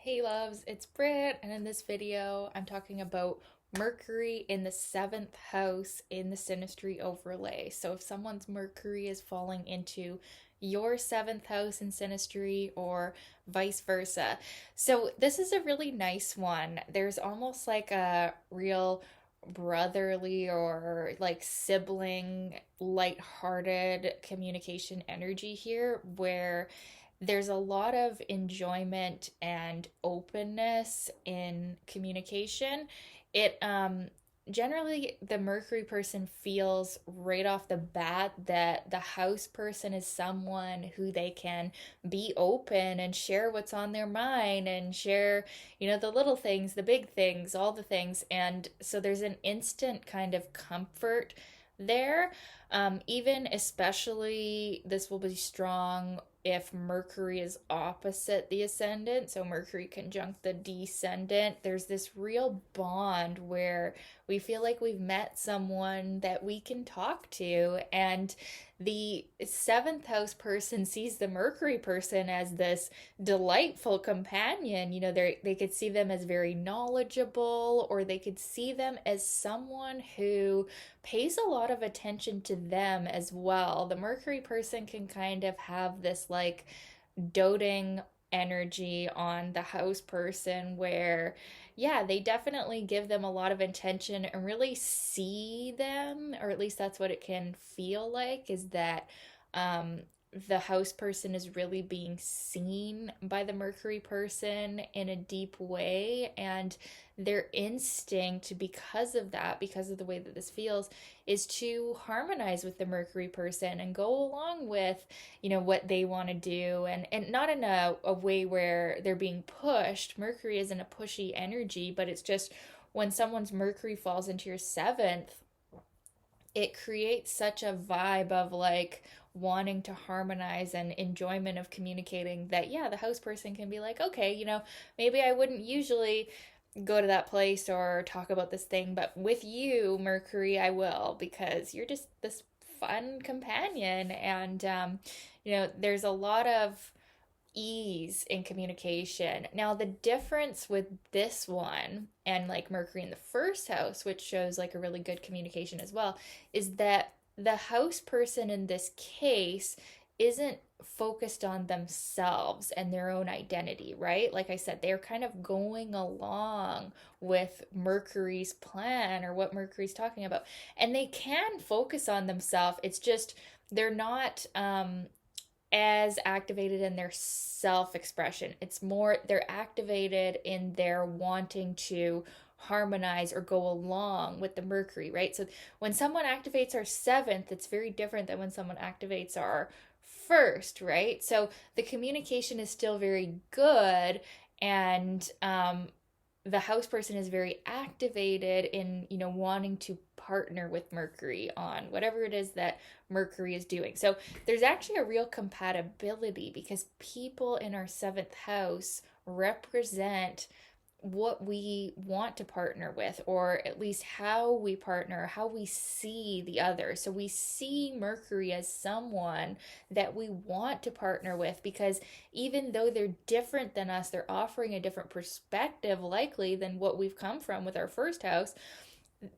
Hey loves, it's Britt, and in this video, I'm talking about Mercury in the seventh house in the Synastry overlay. So if someone's Mercury is falling into your seventh house in Synastry or vice versa. So this is a really nice one. There's almost like a real brotherly or like sibling light-hearted communication energy here where there's a lot of enjoyment and openness in communication. It generally the Mercury person feels right off the bat that the house person is someone who they can be open and share what's on their mind and share, the little things, the big things, all the things. And so there's an instant kind of comfort there. Even especially, this will be strong if Mercury is opposite the ascendant, so Mercury conjunct the descendant. There's this real bond where we feel like we've met someone that we can talk to, and the seventh house person sees the Mercury person as this delightful companion. They could see them as very knowledgeable, or they could see them as someone who pays a lot of attention to them as well. The Mercury person can kind of have this like doting energy on the house person where, yeah, they definitely give them a lot of attention and really see them, or at least that's what it can feel like, is that um, the house person is really being seen by the Mercury person in a deep way. And their instinct, because of that, because of the way that this feels, is to harmonize with the Mercury person and go along with, what they want to do, and not in a way where they're being pushed. Mercury isn't a pushy energy, but it's just when someone's Mercury falls into your seventh, it creates such a vibe of like wanting to harmonize and enjoyment of communicating that, yeah, the house person can be like, okay, maybe I wouldn't usually go to that place or talk about this thing, but with you, Mercury, I will, because you're just this fun companion. And there's a lot of ease in communication. Now, the difference with this one and like Mercury in the first house, which shows like a really good communication as well, is that the house person in this case isn't focused on themselves and their own identity, right? Like I said, they're kind of going along with Mercury's plan or what Mercury's talking about. And they can focus on themselves. It's just they're not as activated in their self expression. It's more they're activated in their wanting to harmonize or go along with the Mercury, right? So when someone activates our seventh, it's very different than when someone activates our first, right? So the communication is still very good, and the house person is very activated in, wanting to partner with Mercury on whatever it is that Mercury is doing. So there's actually a real compatibility because people in our seventh house represent what we want to partner with, or at least how we partner, how we see the other. So we see Mercury as someone that we want to partner with because even though they're different than us, they're offering a different perspective, likely, than what we've come from with our first house.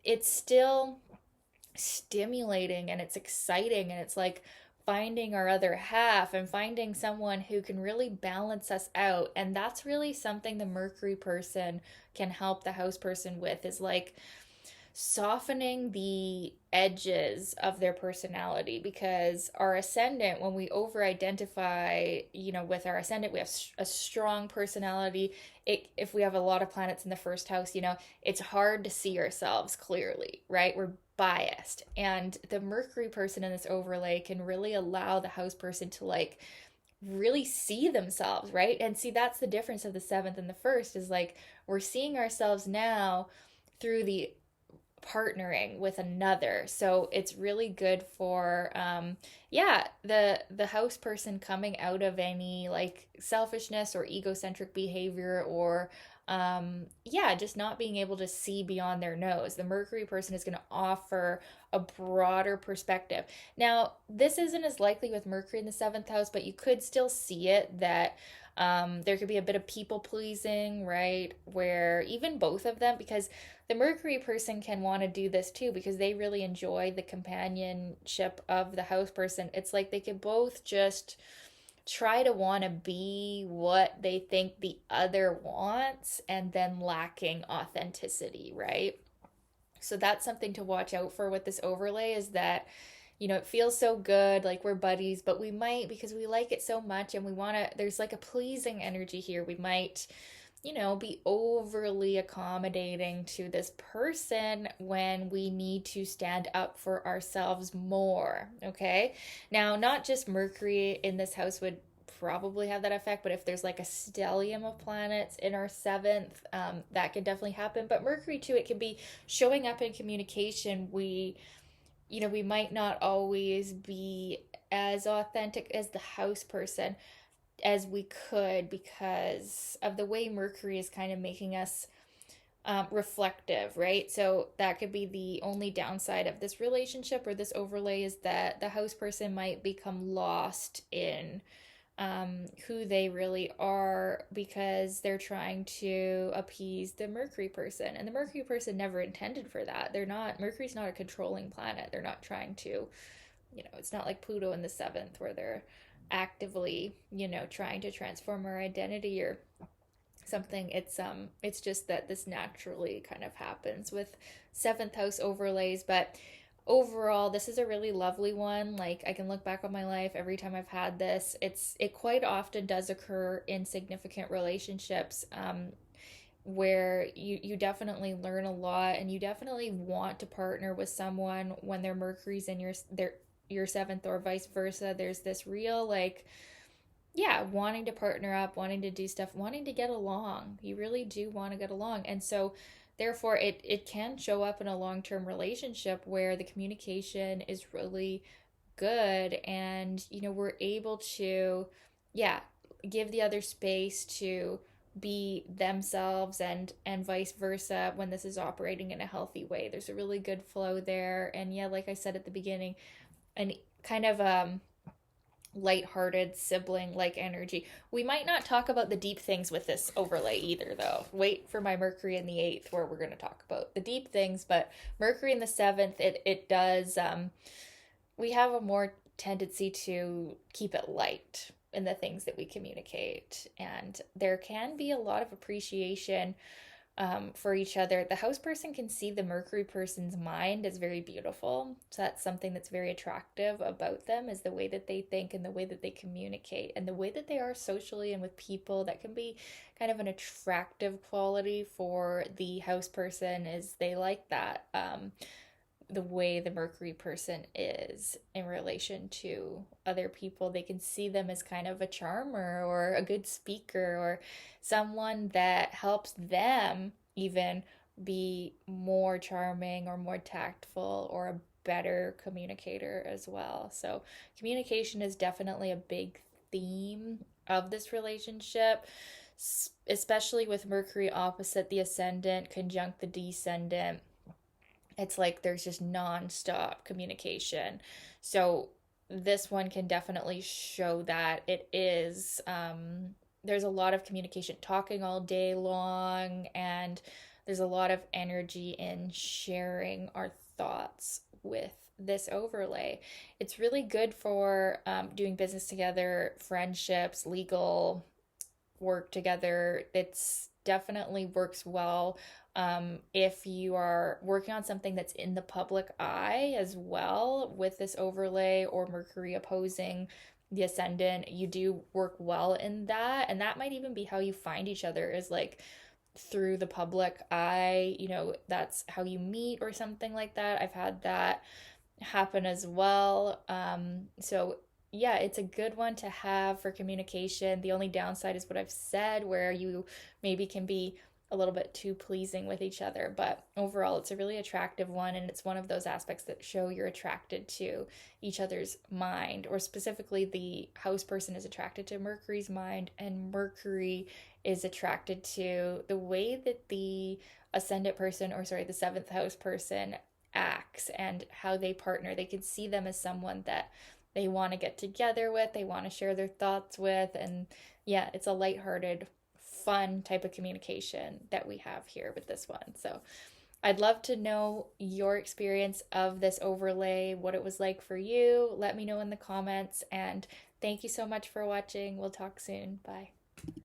It's still stimulating and it's exciting, and it's like finding our other half and finding someone who can really balance us out. And that's really something the Mercury person can help the house person with, is like softening the edges of their personality. Because our ascendant, when we over identify, with our ascendant, we have a strong personality. If we have a lot of planets in the first house, it's hard to see ourselves clearly, right? We're biased. And the Mercury person in this overlay can really allow the house person to like really see themselves, right? And see, that's the difference of the seventh and the first, is like we're seeing ourselves now through the partnering with another. So it's really good for yeah, the house person coming out of any like selfishness or egocentric behavior, or yeah, just not being able to see beyond their nose. The Mercury person is going to offer a broader perspective. Now, this isn't as likely with Mercury in the seventh house, but you could still see it that There could be a bit of people pleasing, right? Where even both of them, because the Mercury person can want to do this too, because they really enjoy the companionship of the house person. It's like they could both just try to want to be what they think the other wants and then lacking authenticity, right? So that's something to watch out for with this overlay is that, it feels so good, like we're buddies, but we might, because we like it so much and we want to, there's like a pleasing energy here. We might, be overly accommodating to this person when we need to stand up for ourselves more. Okay. Now, not just Mercury in this house would probably have that effect, but if there's like a stellium of planets in our seventh, that can definitely happen. But Mercury too, it can be showing up in communication. We might not always be as authentic as the house person as we could because of the way Mercury is kind of making us reflective, right? So that could be the only downside of this relationship or this overlay is that the house person might become lost in who they really are because they're trying to appease the Mercury person. And the Mercury person never intended for that. Mercury's not a controlling planet. They're not trying to, it's not like Pluto in the seventh where they're actively, trying to transform our identity or something. It's just that this naturally kind of happens with seventh house overlays. But overall, this is a really lovely one. Like I can look back on my life every time I've had this. It quite often does occur in significant relationships, where you definitely learn a lot and you definitely want to partner with someone when their Mercury's in your seventh or vice versa. There's this real like, yeah, wanting to partner up, wanting to do stuff, wanting to get along. You really do want to get along. And so therefore it can show up in a long-term relationship where the communication is really good and we're able to, yeah, give the other space to be themselves and vice versa when this is operating in a healthy way. There's a really good flow there. And yeah, like I said at the beginning, and kind of lighthearted sibling like energy. We might not talk about the deep things with this overlay either, though. Wait for my Mercury in the eighth, where we're going to talk about the deep things. But Mercury in the seventh, it does. We have a more tendency to keep it light in the things that we communicate, and there can be a lot of appreciation for each other. The house person can see the Mercury person's mind as very beautiful. So that's something that's very attractive about them is the way that they think and the way that they communicate and the way that they are socially and with people. That can be kind of an attractive quality for the house person is they like that. The way the Mercury person is in relation to other people. They can see them as kind of a charmer or a good speaker or someone that helps them even be more charming or more tactful or a better communicator as well. So, communication is definitely a big theme of this relationship, especially with Mercury opposite the ascendant, conjunct the descendant. It's like there's just non-stop communication. So this one can definitely show that it is there's a lot of communication, talking all day long, and there's a lot of energy in sharing our thoughts with this overlay. It's really good for doing business together, friendships, legal work together. It's definitely works well if you are working on something that's in the public eye as well with this overlay or Mercury opposing the ascendant. You do work well in that, and that might even be how you find each other is like through the public eye. That's how you meet or something like that. I've had that happen as well. So yeah, it's a good one to have for communication. The only downside is what I've said, where you maybe can be a little bit too pleasing with each other. But overall, it's a really attractive one, and it's one of those aspects that show you're attracted to each other's mind, or specifically, the house person is attracted to Mercury's mind, and Mercury is attracted to the way that the ascendant person, or sorry, the seventh house person acts and how they partner. They can see them as someone that they want to get together with, they want to share their thoughts with, and yeah, it's a lighthearted, fun type of communication that we have here with this one. So I'd love to know your experience of this overlay, what it was like for you. Let me know in the comments, and thank you so much for watching. We'll talk soon. Bye.